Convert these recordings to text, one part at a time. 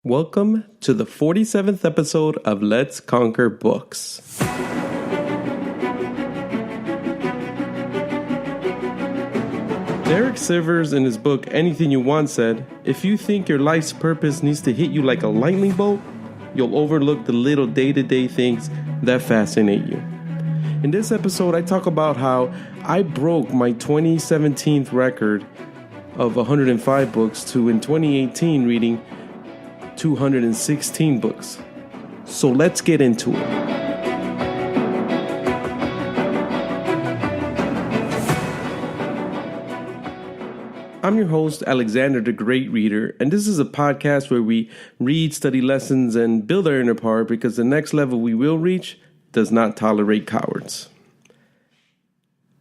Welcome to the 47th episode of Let's Conquer Books. Derek Sivers, in his book Anything You Want, said, "If you think your life's purpose needs to hit you like a lightning bolt, you'll overlook the little day-to-day things that fascinate you." In this episode, I talk about how I broke my 2017 record of 105 books to, in 2018, reading 216 books. So let's get into it. I'm your host, Alexander the Great Reader, and this is a podcast where we read, study lessons, and build our inner power because the next level we will reach does not tolerate cowards.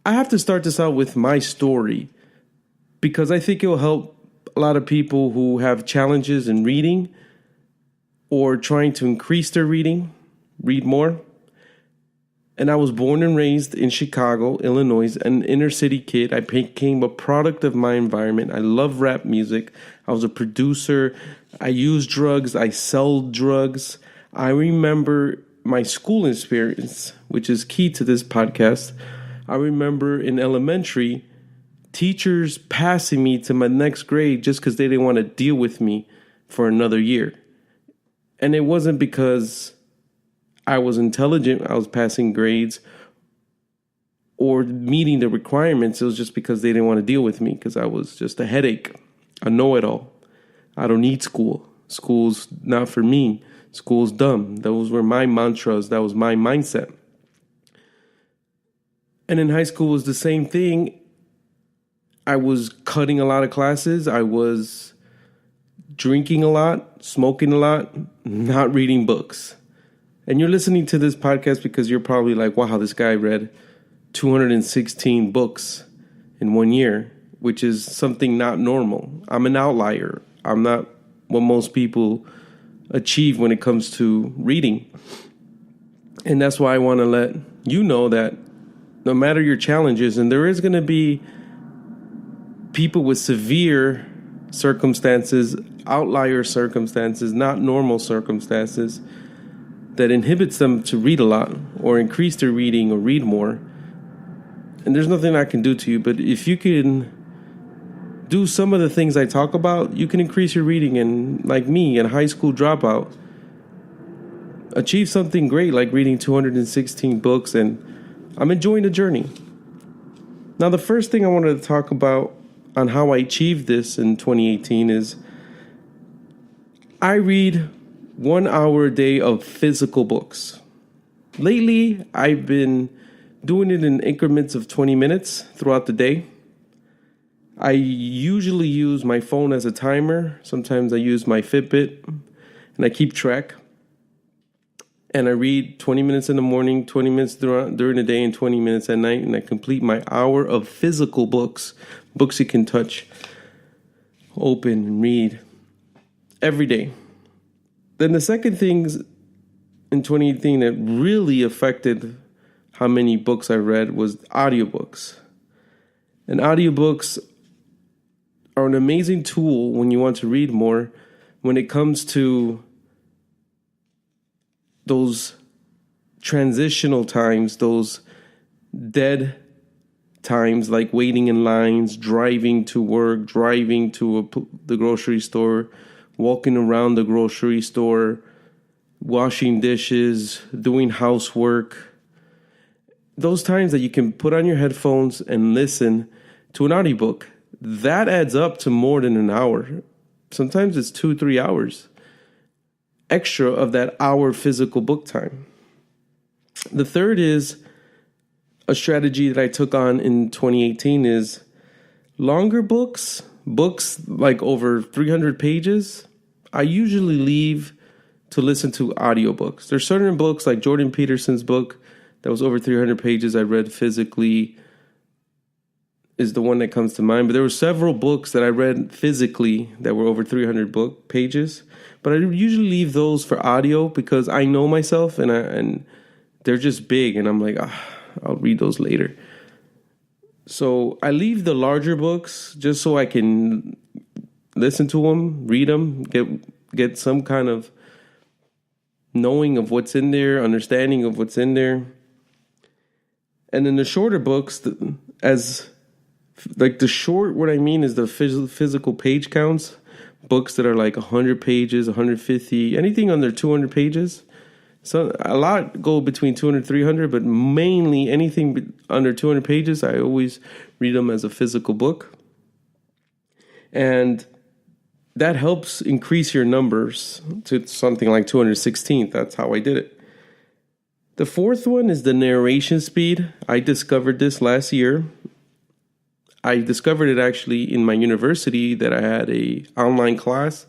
I have to start this out with my story because I think it will help a lot of people who have challenges in reading or trying to increase their reading, read more. And I was born and raised in Chicago, Illinois, an inner city kid. I became a product of my environment. I love rap music. I was a producer. I used drugs. I sold drugs. I remember my school experience, which is key to this podcast. I remember in elementary, teachers passing me to my next grade just because they didn't want to deal with me for another year. And it wasn't because I was intelligent, I was passing grades or meeting the requirements. It was just because they didn't want to deal with me because I was just a headache, a know-it-all. I don't need school. School's not for me. School's dumb. Those were my mantras. That was my mindset. And in high school it was the same thing. I was cutting a lot of classes. I was drinking a lot, smoking a lot, not reading books. And you're listening to this podcast because you're probably like, wow, this guy read 216 books in 1 year, which is something not normal. I'm an outlier. I'm not what most people achieve when it comes to reading. And that's why I want to let you know that no matter your challenges, and there is going to be people with severe circumstances, outlier circumstances, not normal circumstances, that inhibits them to read a lot or increase their reading or read more. And there's nothing I can do to you, but if you can do some of the things I talk about, you can increase your reading and, like me, a high school dropout, achieve something great like reading 216 books, and I'm enjoying the journey. Now, the first thing I wanted to talk about on how I achieved this in 2018 is I read 1 hour a day of physical books. Lately, I've been doing it in increments of 20 minutes throughout the day. I usually use my phone as a timer. Sometimes I use my Fitbit, and I keep track. And I read 20 minutes in the morning, 20 minutes during the day, and 20 minutes at night. And I complete my hour of physical books, books you can touch, open, and read every day. Then the second thing in 2018 that really affected how many books I read was audiobooks. And audiobooks are an amazing tool when you want to read more when it comes to those transitional times, those dead times like waiting in lines, driving to work, driving to the grocery store, walking around the grocery store, washing dishes, doing housework. Those times that you can put on your headphones and listen to an audiobook, that adds up to more than an hour. Sometimes it's 2-3 hours extra of that hour physical book time. The third is a strategy that I took on in 2018 is longer books like over 300 pages, I usually leave to listen to audiobooks. There's certain books like Jordan Peterson's book that was over 300 pages I read physically is the one that comes to mind. But there were several books that I read physically that were over 300 pages. But I usually leave those for audio because I know myself and they're just big. And I'm like, I'll read those later. So I leave the larger books just so I can listen to them, read them, get get some kind of knowing of what's in there, understanding of what's in there. And then the shorter books, what I mean is the physical page counts. Books that are like 100 pages, 150, anything under 200 pages. So a lot go between 200 and 300, but mainly anything under 200 pages, I always read them as a physical book. And that helps increase your numbers to something like 216th. That's how I did it. The fourth one is the narration speed. I discovered this last year. I discovered it actually in my university that I had a online class,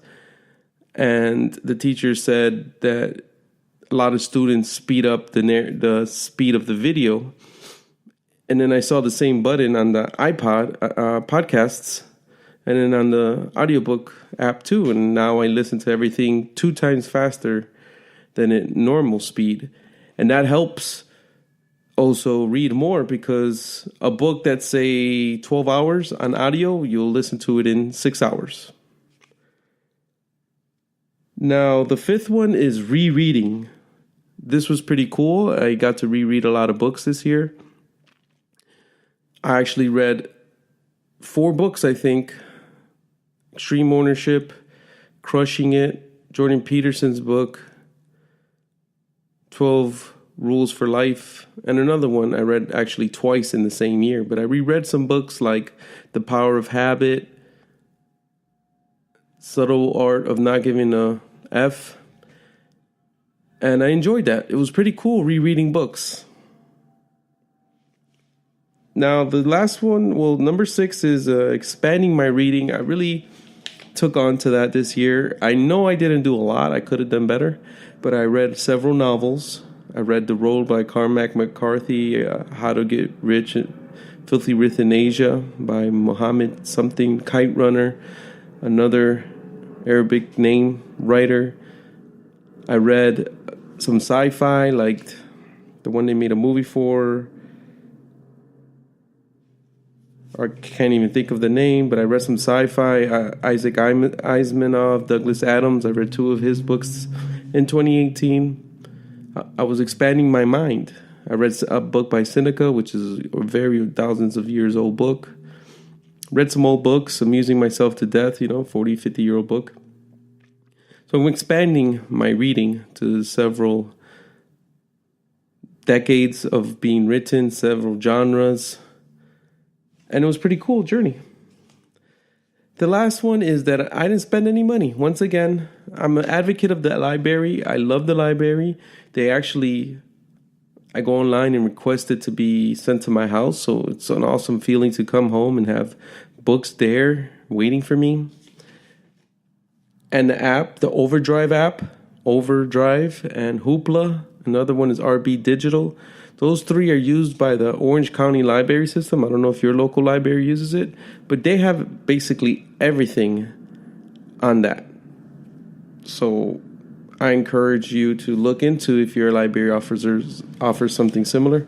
and the teacher said that a lot of students speed up the speed of the video. And then I saw the same button on the iPod podcasts, and then on the audiobook app too. And now I listen to everything 2 times faster than at normal speed. And that helps also read more, because a book that's, say, 12 hours on audio, you'll listen to it in 6 hours. Now, the fifth one is rereading. This was pretty cool. I got to reread a lot of books this year. I actually read 4 books, I think. Extreme Ownership, Crushing It, Jordan Peterson's book, 12 Rules for Life, and another one I read actually twice in the same year. But I reread some books like The Power of Habit, Subtle Art of Not Giving a F, and I enjoyed that. It was pretty cool rereading books. Now, the last one, number 6 is expanding my reading. I really took on to that this year. I know I didn't do a lot. I could have done better, but I read several novels. I read The Road by Cormac McCarthy, How to Get Rich, Filthy Rich in Asia by Mohammed something, Kite Runner, another Arabic name writer. I read some sci-fi, like the one they made a movie for. I can't even think of the name, but I read some sci-fi. Isaac Asimov, Douglas Adams. I read 2 of his books in 2018. I was expanding my mind. I read a book by Seneca, which is a very thousands of years old book. Read some old books, amusing myself to death, 40, 50-year-old book. So I'm expanding my reading to several decades of being written, several genres. And it was a pretty cool journey. The last one is that I didn't spend any money. Once again, I'm an advocate of the library. I love the library. I go online and request it to be sent to my house. So it's an awesome feeling to come home and have books there waiting for me. And the app, the Overdrive app, Overdrive and Hoopla. Another one is RB Digital. Those 3 are used by the Orange County Library System. I don't know if your local library uses it, but they have basically everything on that. So I encourage you to look into if your library offers something similar.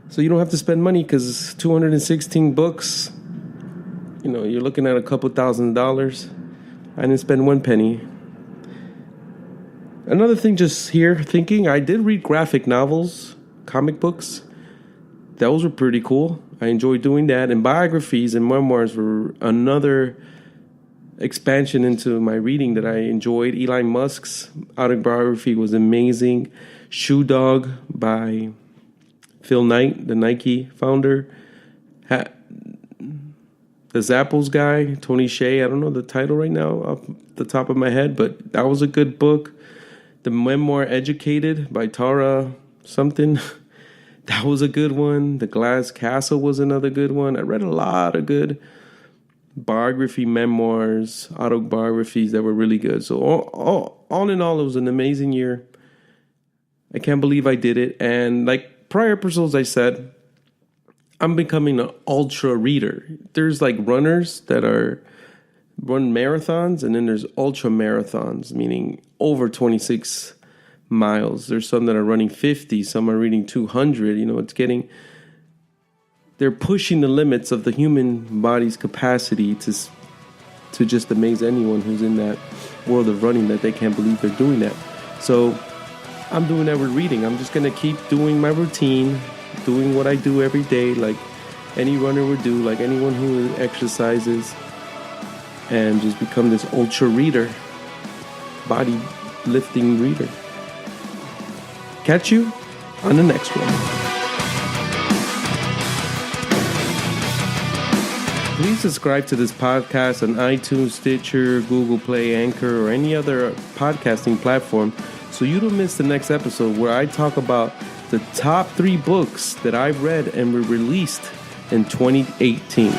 So you don't have to spend money, because 216 books, you're looking at a couple $1,000s. I didn't spend 1 penny. Another thing, just here thinking, I did read graphic novels, comic books. Those were pretty cool. I enjoyed doing that. And biographies and memoirs were another expansion into my reading that I enjoyed. Elon Musk's autobiography was amazing. Shoe Dog by Phil Knight, the Nike founder. The Zappos guy, Tony Hsieh. I don't know the title right now off the top of my head, but that was a good book. The memoir Educated by Tara something. That was a good one. The Glass Castle was another good one. I read a lot of good biography, memoirs, autobiographies that were really good. So all in all, it was an amazing year. I can't believe I did it. And like prior episodes, I said, I'm becoming an ultra reader. There's like runners that run marathons, and then there's ultra marathons, meaning over 26 miles. There's some that are running 50, some are reading 200. They're pushing the limits of the human body's capacity to to just amaze anyone who's in that world of running that they can't believe they're doing that. So I'm doing that with reading. I'm just going to keep doing my routine, doing what I do every day, like any runner would do, like anyone who exercises, and just become this ultra reader, body lifting reader. Catch you on the next one. Please subscribe to this podcast on iTunes, Stitcher, Google Play, Anchor, or any other podcasting platform so you don't miss the next episode where I talk about the top 3 books that I've read and were released in 2018.